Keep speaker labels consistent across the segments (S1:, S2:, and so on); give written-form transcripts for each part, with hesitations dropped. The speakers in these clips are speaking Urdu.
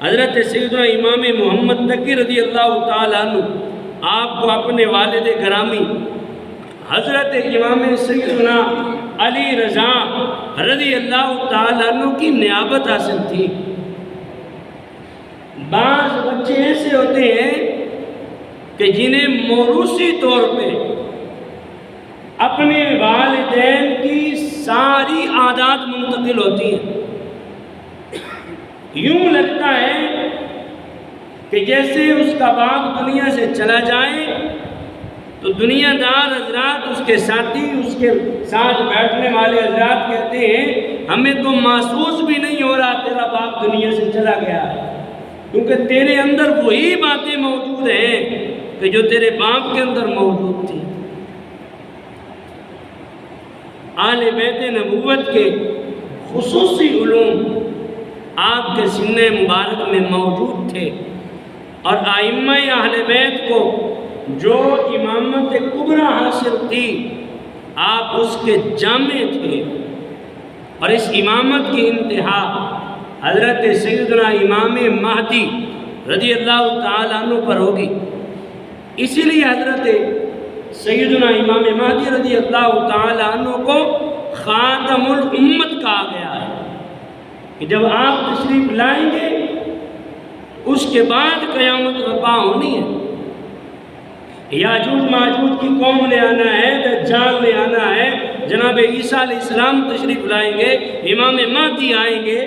S1: حضرت سیدنا امام محمد تقی رضی اللہ تعالیٰ عنہ آپ کو اپنے والد گرامی حضرت امام سیدنا علی رضا رضی اللہ تعالیٰ عنہ کی نیابت حاصل تھی۔ بعض بچے ایسے ہوتے ہیں کہ جنہیں موروثی طور پہ اپنے والدین کی ساری عادات منتقل ہوتی ہیں۔ یوں لگتا ہے کہ جیسے اس کا باپ دنیا سے چلا جائے تو دنیا دار حضرات، اس کے ساتھی، اس کے ساتھ بیٹھنے والے حضرات کہتے ہیں ہمیں تو محسوس بھی نہیں ہو رہا تیرا باپ دنیا سے چلا گیا ہے، کیونکہ تیرے اندر وہی باتیں موجود ہیں کہ جو تیرے باپ کے اندر موجود تھی۔ آل بیت نبوت کے خصوصی علوم آپ کے سینہ مبارک میں موجود تھے، اور ائمہ اہل بیت کو جو امامت کبریٰ حاصل تھی آپ اس کے جامع تھے، اور اس امامت کی انتہا حضرت سیدنا امام مہدی رضی اللہ تعالیٰ عنہ پر ہوگی۔ اسی لیے حضرت سیدنا امام مہدی رضی اللہ تعالیٰ عنہ کو خاتم الامت کہا گیا ہے کہ جب آپ تشریف لائیں گے اس کے بعد قیامت برپا ہونی ہے۔ یاجوج ماجوج کی قوم نے آنا ہے، دجال نے آنا ہے، جناب عیسیٰ علیہ السلام تشریف لائیں گے، امام مہدی آئیں گے،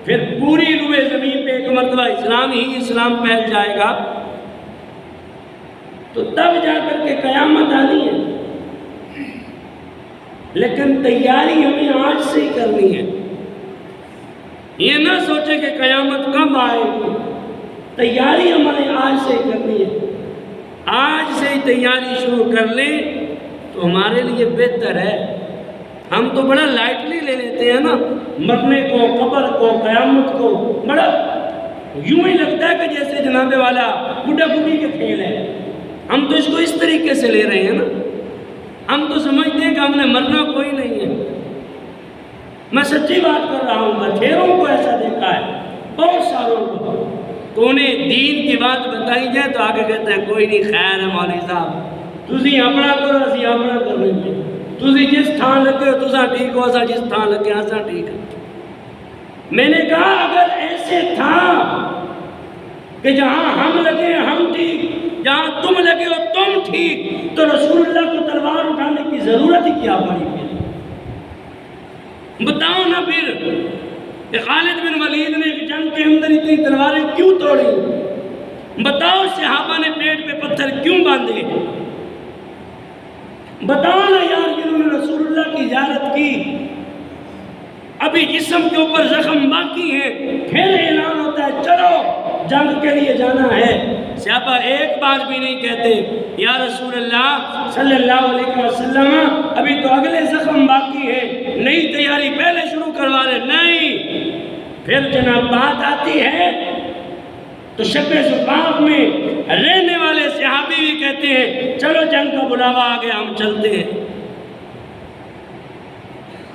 S1: پھر پوری روئے زمین پہ ایک مرتبہ اسلام ہی اسلام پھیل جائے گا، تو تب جا کر کے قیامت آنی ہے۔ لیکن تیاری ہمیں آج سے ہی کرنی ہے۔ یہ نہ سوچے کہ قیامت کب آئے گی، تیاری ہمیں آج سے ہی کرنی ہے۔ آج سے ہی تیاری شروع کر لیں تو ہمارے لیے بہتر ہے۔ ہم تو بڑا لائٹلی لے لیتے ہیں نا مرنے کو، قبر کو، قیامت کو، بڑا یوں ہی لگتا ہے کہ جیسے جناب والا بڈھا بڈھی کے کھیل ہے۔ ہم تو اس کو اس طریقے سے لے رہے ہیں نا، ہم تو سمجھتے ہیں کہ ہم نے مرنا کوئی نہیں ہے۔ میں سچی بات کر رہا ہوں، بتھیروں کو ایسا دیکھا ہے، بہت ساروں کو، تو انہیں دین کی بات بتائی جائے تو آگے کہتے ہیں کوئی نہیں، خیر ہے مولوی صاحب، تسی اپنا کرو، اسی اپنا کرنے میں، تسی جس تھان لگے ہو تسا ٹھیک ہو، اسا جس تھان لگے اسا ٹھیک ہے۔ میں نے کہا اگر ایسے تھا کہ جہاں ہم لگے ہم ٹھیک، جہاں تم لگے ہو تم ٹھیک، تو رسول اللہ کو تلوار اٹھانے کی ضرورت ہی کیا پڑی پھر؟ بتاؤ نا پھر کہ خالد بن ولید نے ایک جنگ کے اندر اتنی تلواریں کیوں توڑی؟ بتاؤ صحابہ نے پیٹ پہ پتھر کیوں باندھے؟ بتاؤ نا یار جنہوں نے رسول اللہ کی زیارت کی، ابھی جسم کے اوپر زخم باقی ہیں، پھر اعلان ہوتا ہے چلو جنگ کے لیے جانا ہے، صحابہ ایک بار بھی نہیں کہتے یا رسول اللہ صلی اللہ علیہ وسلم ابھی تو اگلے زخم باقی ہے، نئی تیاری پہلے شروع کروا رہے، نہیں۔ پھر جناب بات آتی ہے تو شب زفاف میں رہنے والے صحابی بھی کہتے ہیں چلو جنگ کا بلاوا آ گیا، ہم چلتے ہیں۔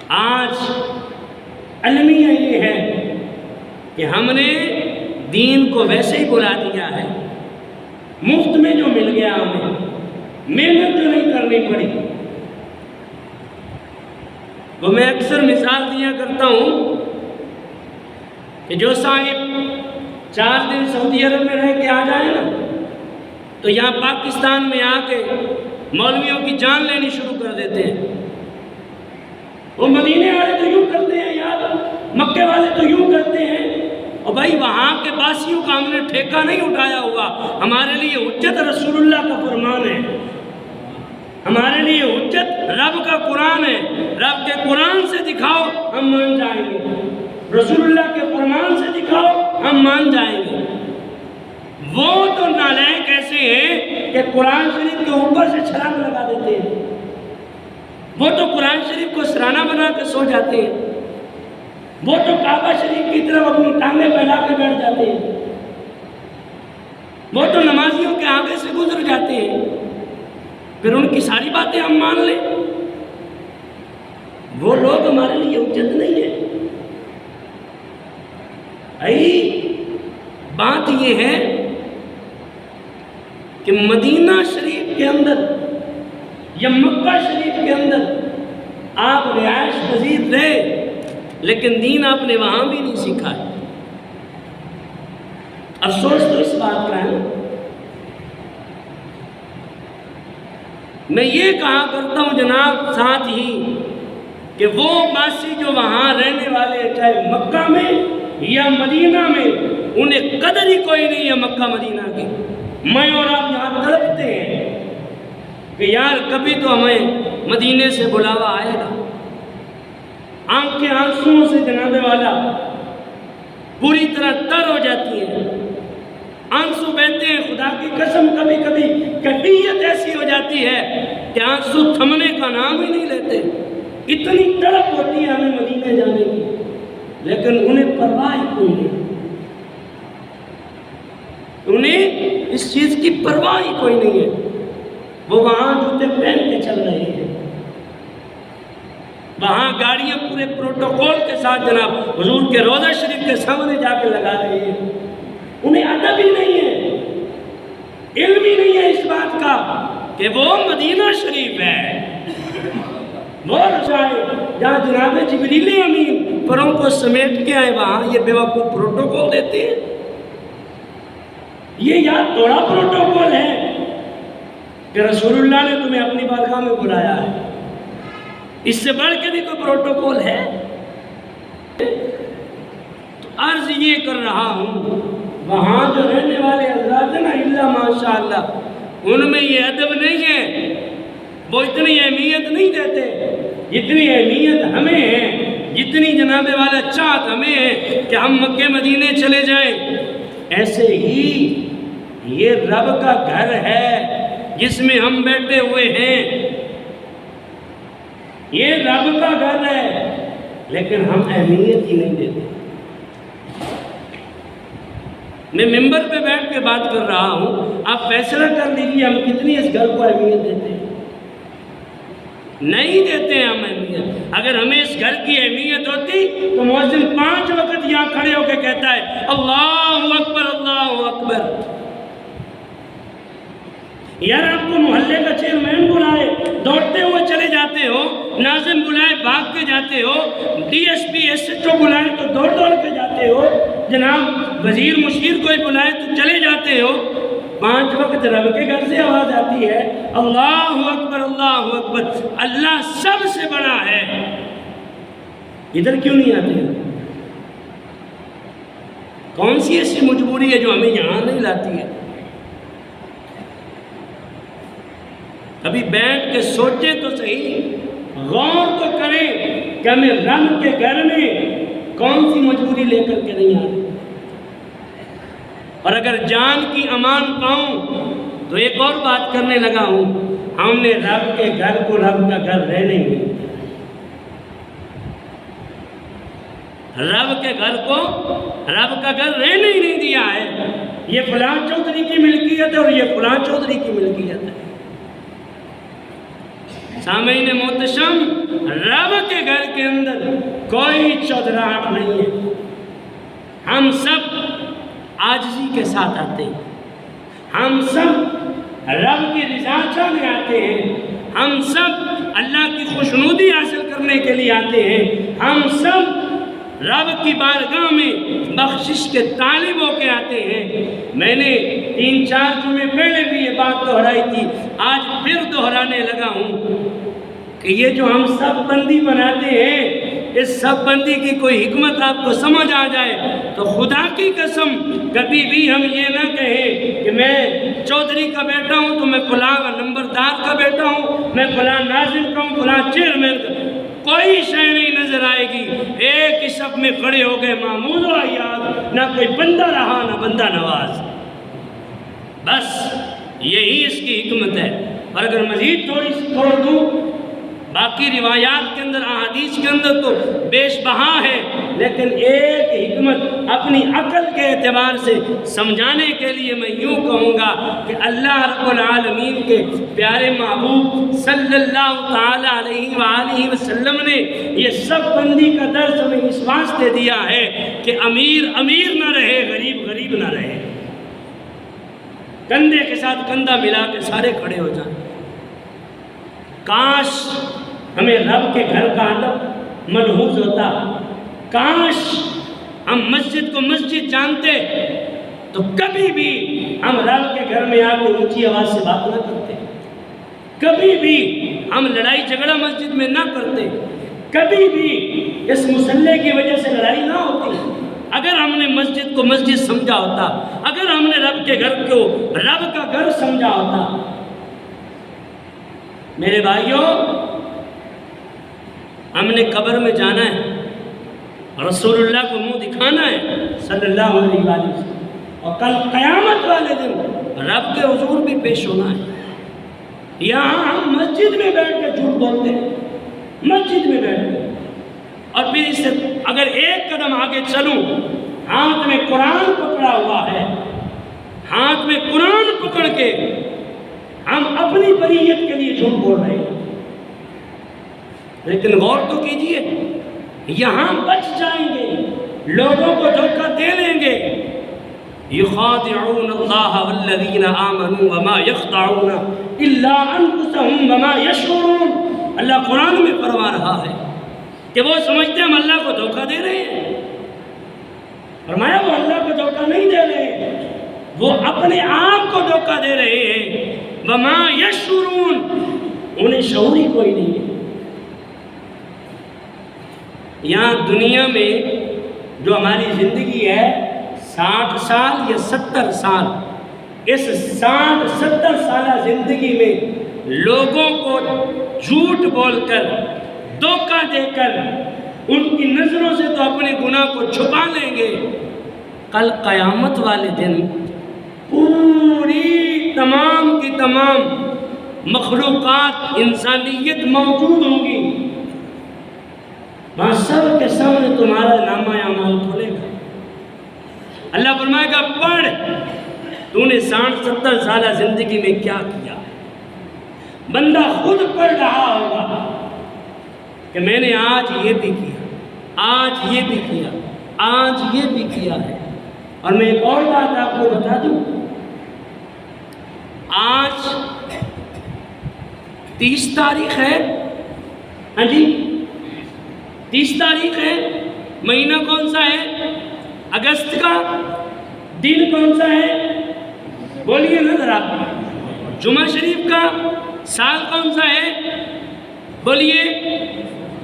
S1: آج المیہ یہ ہے کہ ہم نے دین کو ویسے ہی بلا دیا ہے، مفت میں جو مل گیا ہمیں، محنت جو نہیں کرنی پڑی۔ وہ میں اکثر مثال دیا کرتا ہوں کہ جو صاحب 4 دن سعودی عرب میں رہ کے آ جائیں نا تو یہاں پاکستان میں آ کے مولویوں کی جان لینی شروع کر دیتے ہیں۔ وہ مدینے والے تو یوں کرتے ہیں یار، مکے والے تو یوں کرتے ہیں، اور بھائی وہاں کے باسیوں کا ہم نے ٹھیکہ نہیں اٹھایا ہوا، ہمارے لیے حجت رسول اللہ کا فرمان ہے، ہمارے لیے حجت رب کا قرآن ہے، رب کے قرآن سے دکھاؤ ہم مان جائیں گے، رسول اللہ کے فرمان سے دکھاؤ ہم مان جائیں گے۔ وہ تو نالائق ایسے ہیں کہ قرآن شریف کے اوپر سے چھلانگ لگا دیتے ہیں، وہ تو قرآن شریف کو سرانہ بنا کے سو جاتے ہیں، وہ تو کعبہ شریف کی طرف اپنی ٹانگیں پھیلا کے بیٹھ جاتے ہیں، وہ تو نمازیوں کے آگے سے گزر جاتے ہیں، پھر ان کی ساری باتیں ہم مان لیں۔ وہ لوگ ہمارے لیے حجت نہیں ہے۔ بات یہ ہے کہ مدینہ شریف کے اندر یا مکہ شریف کے اندر آپ رہائش پذیر رہے، لیکن دین آپ نے وہاں بھی نہیں سیکھا ہے۔ افسوس تو اس بات کا ہے۔ میں یہ کہا کرتا ہوں جناب ساتھ ہی کہ وہ باسی جو وہاں رہنے والے چاہے مکہ میں یا مدینہ میں، انہیں قدر ہی کوئی نہیں ہے مکہ مدینہ کی۔ میں اور آپ یہاں تڑپتے ہیں کہ یار کبھی تو ہمیں مدینے سے بلاوا آئے گا۔ آنکھ کے آنسوؤں سے جناب والا پوری طرح تر ہو جاتی ہے، آنسو بہتے ہیں۔ خدا کی قسم کبھی کبھی کیفیت ایسی ہو جاتی ہے کہ آنسو تھمنے کا نام ہی نہیں لیتے، اتنی تڑپ ہوتی ہے ہمیں مدینے جانے کی، لیکن انہیں پرواہ ہی کوئی نہیں، انہیں اس چیز کی پرواہ ہی کوئی نہیں ہے۔ وہ وہاں جوتے پہن کے چل رہے ہیں، وہاں گاڑیاں پورے پروٹوکول کے ساتھ جناب حضور کے روضہ شریف کے سامنے جا کے لگا رہے ہیں۔ انہیں ادب ہی نہیں ہے، علم ہی نہیں ہے اس بات کا کہ وہ مدینہ شریف ہے، وہ رسائے جہاں جناب جبریل امین پروں کو سمیٹ کے آئے، وہاں یہ بے وقوف پروٹوکول دیتے ہیں۔ یہ یاد تھوڑا پروٹوکول ہے کہ رسول اللہ نے تمہیں اپنی بارگاہ میں بلایا ہے، اس سے بڑھ کے بھی کوئی پروٹوکول ہے؟ تو عرض یہ کر رہا ہوں، وہاں جو رہنے والے حضرات ہیں نا، اللہ ماشاءاللہ، ان میں یہ ادب نہیں ہے، وہ اتنی اہمیت نہیں دیتے جتنی اہمیت ہمیں ہے، جتنی جناب والا چاہت ہمیں ہے کہ ہم مکہ مدینے چلے جائیں۔ ایسے ہی یہ رب کا گھر ہے جس میں ہم بیٹھے ہوئے ہیں، یہ رب کا گھر ہے، لیکن ہم اہمیت ہی نہیں دیتے۔ میں ممبر پہ بیٹھ کے بات کر رہا ہوں، آپ فیصلہ کر لیجیے ہم کتنی اس گھر کو اہمیت دیتے ہیں۔ نہیں دیتے ہیں ہم اہمیت۔ اگر ہمیں اس گھر کی اہمیت ہوتی تو مؤذن 5 وقت یہاں کھڑے ہو کے کہتا ہے اللہ اکبر اللہ اکبر۔ یار آپ کو محلے کا چیئرمین بلائے دوڑتے ہوئے چلے جاتے ہو، ناظم بلائے بھاگ کے جاتے ہو، D S P S H O بلائے تو دوڑ کے جاتے ہو، جناب وزیر مشیر کوئی بلائے تو چلے جاتے ہو۔ 5 وقت رب کے گھر سے آواز آتی ہے اللہ اکبر اللہ اکبر، اللہ سب سے بڑا ہے، ادھر کیوں نہیں آتے ہیں؟ کون سی ایسی مجبوری ہے جو ہمیں یہاں نہیں لاتی ہے؟ ابھی بیٹھ کے سوچیں تو صحیح، غور تو کریں کہ ہمیں رب کے گھر میں کون سی مجبوری لے کر کے نہیں آ رہی۔ اور اگر جان کی امان پاؤں تو ایک اور بات کرنے لگا ہوں، ہم نے رب کے گھر کو رب کا گھر رہنے نہیں دیا، رب کے گھر کو رب کا گھر رہنے ہی نہیں دیا ہے۔ یہ فلاں چودھری کی ملکیت ہے اور یہ فلاں چودھری کی ملکیت ہے۔ سامعین محتشم، رب کے گھر کے اندر کوئی چودراہٹ نہیں ہے، ہم سب عاجزی کے ساتھ آتے ہیں، ہم سب رب کی رضا چاہنے آتے ہیں، ہم سب اللہ کی خوشنودی حاصل کرنے کے لیے آتے ہیں، ہم سب رب کی بارگاہ میں بخشش کے طالب ہو کے آتے ہیں۔ میں نے 3-4 جمعے پہلے بھی یہ بات دہرائی تھی، آج پھر دہرانے لگا ہوں کہ یہ جو ہم سب بندی بناتے ہیں، اس سب بندی کی کوئی حکمت آپ کو سمجھ آ جائے تو خدا کی قسم کبھی بھی ہم یہ نہ کہیں کہ میں چودھری کا بیٹا ہوں تو میں فلاں نمبردار کا بیٹا ہوں، میں فلاں ناظم کا ہوں، فلاں چیئرمین کا، کوئی شے نہیں نظر آئے گی۔ ایک ہی صف میں کھڑے ہو گئے محمود و عیاض، نہ کوئی بندہ رہا نہ بندہ نواز، بس یہی اس کی حکمت ہے۔ اور اگر مزید تھوڑی سی چھوڑ دوں، باقی روایات کے اندر، احادیث کے اندر تو بیش بہا ہے، لیکن ایک حکمت اپنی عقل کے اعتبار سے سمجھانے کے لیے میں یوں کہوں گا کہ اللہ رب العالمین کے پیارے محبوب صلی اللہ تعالی علیہ وآلہ وسلم نے یہ سب بندی کا درس ہمیں اس واسطے دیا ہے کہ امیر امیر نہ رہے، غریب غریب نہ رہے، کندھے کے ساتھ کندھا ملا کے سارے کھڑے ہو جائیں۔ کاش ہمیں رب کے گھر کا ادب ملحوظ ہوتا، کاش ہم مسجد کو مسجد جانتے تو کبھی بھی ہم رب کے گھر میں آ کے اونچی آواز سے بات نہ کرتے، کبھی بھی ہم لڑائی جھگڑا مسجد میں نہ کرتے، کبھی بھی اس مصلی کی وجہ سے لڑائی نہ ہوتی۔ اگر ہم نے مسجد کو مسجد سمجھا ہوتا، اگر ہم نے رب کے گھر کو رب کا گھر سمجھا ہوتا۔ میرے بھائیوں، ہم نے قبر میں جانا ہے، رسول اللہ کو منہ دکھانا ہے صلی اللہ علیہ وسلم، اور کل قیامت والے دن رب کے حضور بھی پیش ہونا ہے۔ یہاں ہم مسجد میں بیٹھ کے جھوٹ بولتے ہیں، مسجد میں بیٹھ کے، اور پھر اس سے اگر ایک قدم آگے چلوں، ہاتھ میں قرآن پکڑا ہوا ہے، ہاتھ میں قرآن پکڑ کے ہم اپنی بریت کے لیے جھوٹ بول رہے ہیں۔ لیکن غور تو کیجئے، یہاں بچ جائیں گے، لوگوں کو دھوکہ دے لیں گے۔ یخادعون اللہ والذین آمنوا وما یخدعون الا انفسهم وما یشعرون۔ اللہ قرآن میں فرما رہا ہے کہ وہ سمجھتے ہیں ہم اللہ کو دھوکہ دے رہے ہیں۔ فرمایا وہ اللہ کو دھوکہ نہیں دے رہے ہیں، وہ اپنے آپ کو دھوکہ دے رہے ہیں۔ وما یشعرون، انہیں شعور ہی کوئی نہیں ہے۔ یہاں دنیا میں جو ہماری زندگی ہے 60 سال یا 70 سال، اس 60-70 سالہ زندگی میں لوگوں کو جھوٹ بول کر، دھوکہ دے کر، ان کی نظروں سے تو اپنے گناہ کو چھپا لیں گے، کل قیامت والے دن پوری تمام کی تمام مخلوقات، انسانیت موجود ہوں گی، وہاں سب کے سامنے تمہارا نامہ اعمال کھولے گا۔ اللہ فرمائے گا پڑھ، تو نے 60-70 سالہ زندگی میں کیا کیا۔ بندہ خود پڑھ رہا ہوگا کہ میں نے آج یہ بھی کیا، آج یہ بھی کیا، آج یہ بھی کیا ہے۔ اور میں ایک اور بات آپ کو بتا دوں، آج 30 تاریخ ہے، ہاں جی 30 تاریخ ہے، مہینہ کون سا ہے؟ اگست کا۔ دن کون سا ہے؟ بولیے نا ذرا۔ جمعہ شریف کا۔ سال کون سا ہے؟ بولیے۔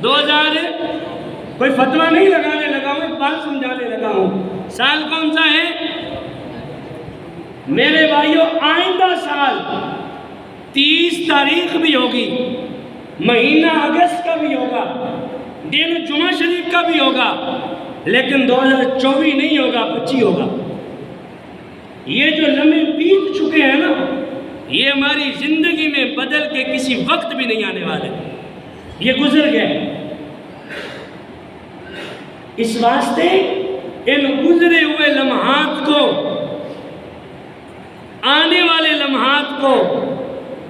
S1: 2000۔ کوئی فتویٰ نہیں لگانے لگا ہوں، ایک بات سمجھانے لگا ہوں۔ سال کون سا ہے؟ میرے بھائیوں، آئندہ سال 30 تاریخ بھی ہوگی، مہینہ اگست کا بھی ہوگا، دن جمعہ شریف کا بھی ہوگا، لیکن 2024 نہیں ہوگا، 25 ہوگا۔ یہ جو لمحے بیت چکے ہیں نا، یہ ہماری زندگی میں بدل کے کسی وقت بھی نہیں آنے والے، یہ گزر گئے۔ اس واسطے ان گزرے ہوئے لمحات کو، آنے والے لمحات کو،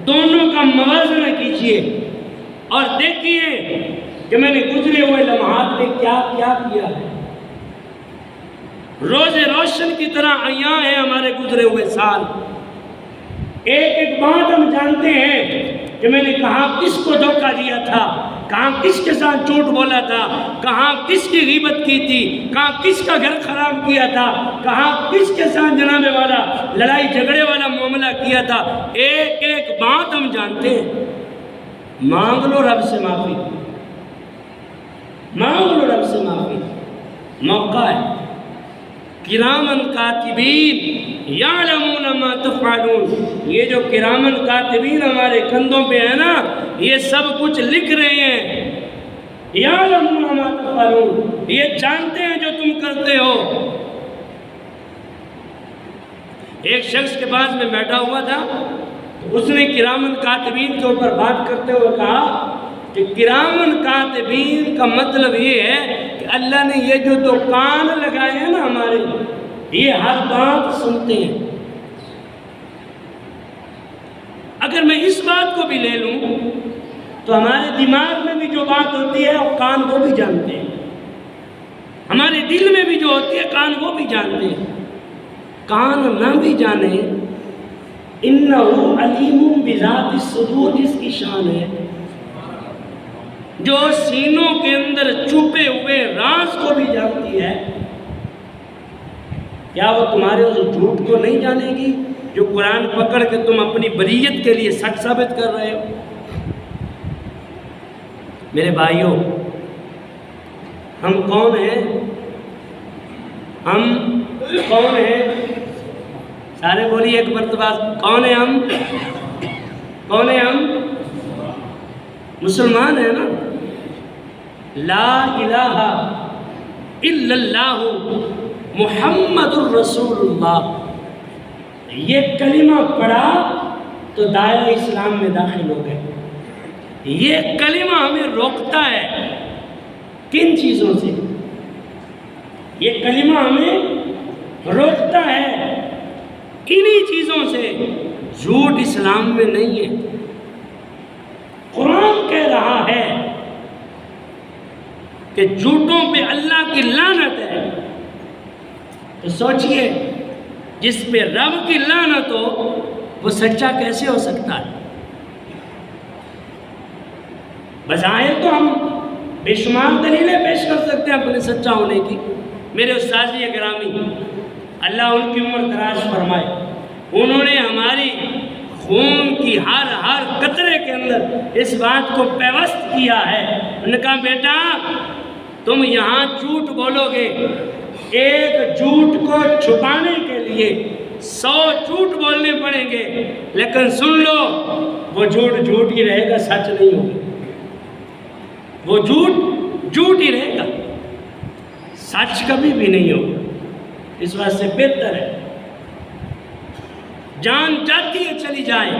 S1: دونوں کا موازنہ کیجئے اور دیکھیے کہ میں نے گزرے ہوئے لمحات میں کیا کیا کیا ہے۔ روز روشن کی طرح عیاں ہیں ہمارے گزرے ہوئے سال۔ ایک ایک بات ہم جانتے ہیں کہ میں نے کہاں کس کو دھوکہ دیا تھا، کہاں کس کے ساتھ جھوٹ بولا تھا، کہاں کس کی غیبت کی تھی، کہاں کس کا گھر خراب کیا تھا، کہاں کس کے ساتھ جناب والا لڑائی جھگڑے والا معاملہ کیا تھا۔ ایک ایک بات ہم جانتے ہیں۔ مانگ لو رب سے معافی، مانگ لو رب سے معافی، موقع ہے۔ کرامن کاتبین یعلمون ما تفعلون، یہ جو کرامن کاتبین ہمارے کندھوں پہ ہے نا، یہ سب کچھ لکھ رہے ہیں۔ یعلمون ما تفعلون، یہ جانتے ہیں جو تم کرتے ہو۔ ایک شخص کے پاس میں بیٹھا ہوا تھا، اس نے کرامن کاتبین کے اوپر بات کرتے ہوئے کہا کہ کرامن کاتبین کا مطلب یہ ہے کہ اللہ نے یہ جو دو کان لگائے ہیں نا ہمارے، یہ ہر بات سنتے ہیں۔ اگر میں اس بات کو بھی لے لوں تو ہمارے دماغ میں بھی جو بات ہوتی ہے وہ کان وہ بھی جانتے ہیں، ہمارے دل میں بھی جو ہوتی ہے کان وہ بھی جانتے ہیں۔ کان نہ بھی جانے، اِنَّهُ عَلِيمٌ بِذَاتِ الصُّدُورِ، جس کی شان ہے، جو سینوں کے اندر چھپے ہوئے راز کو بھی جانتی ہے، کیا وہ تمہارے اس جھوٹ کو نہیں جانے گی جو قرآن پکڑ کے تم اپنی بریت کے لیے سچ ثابت کر رہے ہو؟ میرے بھائیوں، ہم کون ہیں؟ ہم کون ہیں؟ سارے بولیے ایک مرتبہ، کون ہیں ہم؟ کون ہیں ہم؟ مسلمان ہیں نا۔ لا الہ الا اللہ محمد الرسول اللہ، یہ کلمہ پڑھا تو دائرہ اسلام میں داخل ہو گئے۔ یہ کلمہ ہمیں روکتا ہے کن چیزوں سے؟ یہ کلمہ ہمیں روکتا ہے انہی چیزوں سے۔ جھوٹ اسلام میں نہیں ہے۔ قرآن کہہ رہا ہے کہ جھوٹوں پہ اللہ کی لعنت ہے، تو سوچئے جس پہ رب کی لعنت ہو وہ سچا کیسے ہو سکتا ہے؟ بظاہر تو ہم بے شمار دلیلیں پیش کر سکتے ہیں اپنے سچا ہونے کی۔ میرے استاذ گرامی، اللہ ان کی عمر دراز فرمائے، انہوں نے ہماری خون کی ہر قطرے کے اندر اس بات کو پیوست کیا ہے۔ انہوں نے کہا بیٹا تم یہاں جھوٹ بولو گے، ایک جھوٹ کو چھپانے کے لیے 100 جھوٹ بولنے پڑیں گے، لیکن سن لو وہ جھوٹ جھوٹ ہی رہے گا، سچ نہیں ہوگا۔ وہ جھوٹ جھوٹ ہی رہے گا، سچ کبھی بھی نہیں ہوگا۔ اس واسطے سے بہتر ہے جان جاتی ہے چلی جائے،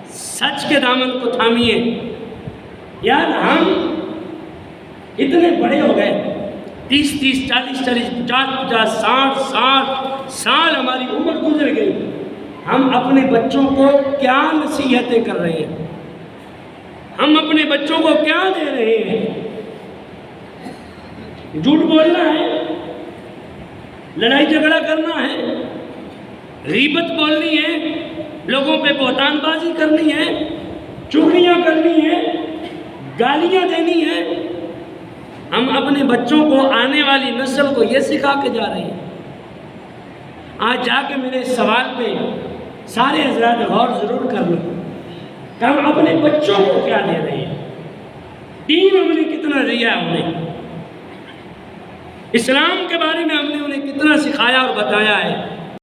S1: سچ کے دامن کو تھامیے۔ یار ہم اتنے بڑے ہو گئے، 30 40 50 60 سال ہماری عمر گزر گئی، ہم اپنے بچوں کو کیا نصیحتیں کر رہے ہیں؟ ہم اپنے بچوں کو کیا دے رہے ہیں؟ جھوٹ بولنا ہے، لڑائی جھگڑا کرنا ہے، غیبت بولنی ہے، لوگوں پہ بہتان بازی کرنی ہے، چغلیاں کرنی ہے، گالیاں دینی ہے۔ ہم اپنے بچوں کو، آنے والی نسل کو یہ سکھا کے جا رہے ہیں۔ آج جا کے میرے سوال پہ سارے حضرات غور ضرور کر لیں کہ ہم اپنے بچوں کو کیا دے رہے ہیں، دین ہم نے کتنا دیا ہے انہیں، اسلام کے بارے میں ہم نے انہیں کتنا سکھایا اور بتایا ہے۔